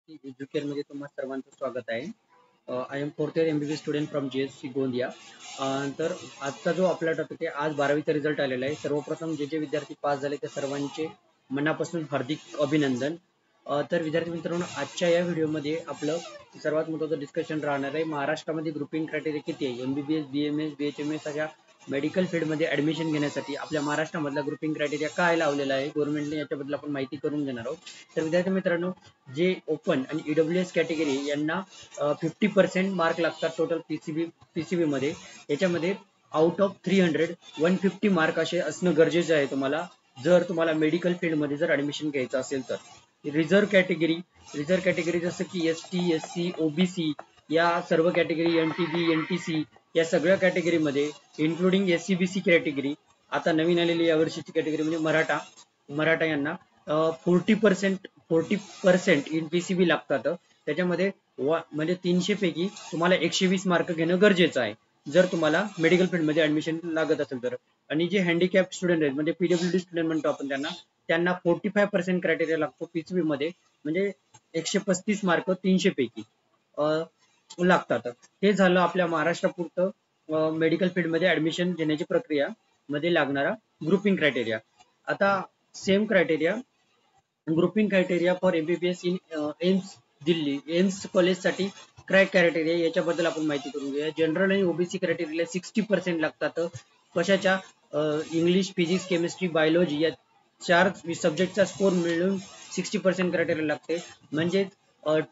Educare मध्ये तुम्हा सर्वांचं स्वागत आहे. I am fourth year MBBS student from JSC Gondia. तर आजचा जो आपला टॉपिक आहे, आज 12वीचा रिझल्ट आलेला आहे. सर्वप्रथम जे जे विद्यार्थी पास झाले त्या सर्वांचे मनापासून हार्दिक अभिनंदन. तर विद्यार्थी मित्रांनो, आजच्या या व्हिडिओमध्ये आपलं सर्वात महत्त्वाचं डिस्कशन राहणार आहे. महाराष्ट्रामध्ये ग्रुपिंग क्रायटेरिया किती आहे? MBBS, BMS, BHMS अशा मेडिकल फील्डमध्ये ऍडमिशन घेण्यासाठी आपल्या महाराष्ट्रामधला ग्रुपिंग क्रायटेरिया काय लावलेला आहे गव्हर्नमेंटने, याच्याबद्दल आपण माहिती करून घेणार आहोत. तर विद्यार्थी मित्रांनो, जे ओपन आणि EWS कॅटेगरी यांना 50% मार्क लागतात टोटल पीसीबी मध्ये. याच्यामध्ये आउट ऑफ 300 150 मार्क असे असणं गरजेचं आहे तुम्हाला, जर तुम्हाला मेडिकल फील्डमध्ये जर ऍडमिशन घ्यायचं असेल तर. रिझर्व्ह कॅटेगरी जसं की ST, SC, OBC या सर्व कॅटेगरी, NTB, NTC या सगळ्या कॅटेगरीमध्ये इन्क्लुडिंग SCBC कॅटेगरी, आता नवीन आलेली यावर्षीची कॅटेगरी म्हणजे मराठा यांना 40% इन PCB लागतात. त्याच्यामध्ये म्हणजे 300 पैकी तुम्हाला 120 मार्क घेणं गरजेचं आहे जर तुम्हाला मेडिकल फील्डमध्ये ऍडमिशन लागत असेल तर. आणि जे हँडिकॅप स्टुडंट आहेत म्हणजे PWD स्टुडंट म्हणतो आपण त्यांना 45% क्रायटेरिया लागतो PCB मध्ये, म्हणजे 135 मार्क 300 पैकी लागतात. हे झालं आपल्या महाराष्ट्रापुरतं मेडिकल फील्डमध्ये ऍडमिशन घेण्याची प्रक्रिया मध्ये लागणारा ग्रुपिंग क्रायटेरिया. आता same criteria grouping criteria for MBBS in AIIMS Delhi, AIIMS कॉलेजसाठी क्रॅक क्रायटेरिया याच्याबद्दल आपण माहिती करून घेऊया. जनरल आणि OBC क्रायटेरियाला 60% लागतात. कशाच्या? इंग्लिश, फिजिक्स, केमिस्ट्री, बायोलॉजी या 4 सब्जेक्टचा स्कोर मिळून 60% क्रायटेरिया लागते. म्हणजे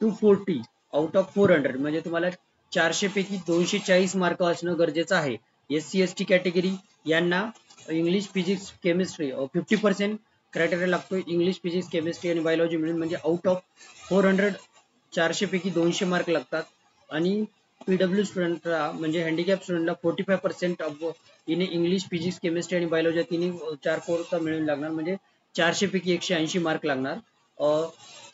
240 आउट ऑफ 400 म्हणजे तुम्हाला 400 पैकी 240 मार्क असणं गरजेचं आहे. SC ST कॅटेगरी यांना इंग्लिश, फिजिक्स, केमिस्ट्री 50% क्रायटेरिया लागतो. इंग्लिश, फिजिक्स, केमिस्ट्री आणि बायोलॉजी मिळून म्हणजे आउट ऑफ 400 400 पैकी 200 मार्क लागतात. आणि PW स्टुडंटला म्हणजे हँडिकॅप स्टुडंटला 45% इन इंग्लिश, फिजिक्स, केमिस्ट्री आणि बायोलॉजी तिन्ही 4 कोर्सचा मिळून लागणार, म्हणजे 400 पैकी 180 मार्क लागणार.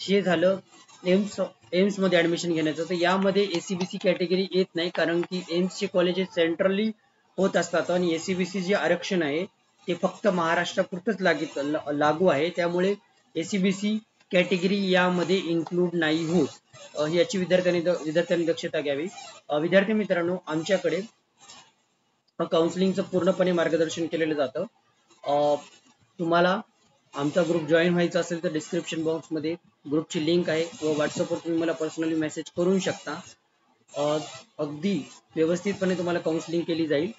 हे झालं एम्स मध्ये ऍडमिशन घेण्याचं. तर यामध्ये SCBC कॅटेगरी येत नाही, कारण की एम्सचे कॉलेजेस सेंट्रली होत असतात आणि SCBC जे आरक्षण आहे ते फक्त महाराष्ट्रापुरतच लागू आहे. त्यामुळे SCBC कॅटेगरी यामध्ये इन्क्लूड नाही होत. याची विद्यार्थ्यांनी दक्षता घ्यावी. विद्यार्थी मित्रांनो, आमच्याकडे काउन्सिलिंगचं पूर्णपणे मार्गदर्शन केलेलं जातं. तुम्हाला आमचा ग्रुप जॉईन व्हायचा असेल तर डिस्क्रिप्शन बॉक्समध्ये ग्रुपची लिंक आहे व व्हॉट्सअपवर तुम्ही मला पर्सनली मेसेज करू शकता. अगदी व्यवस्थितपणे तुम्हाला काउन्सिलिंग केली जाईल.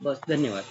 बस, धन्यवाद.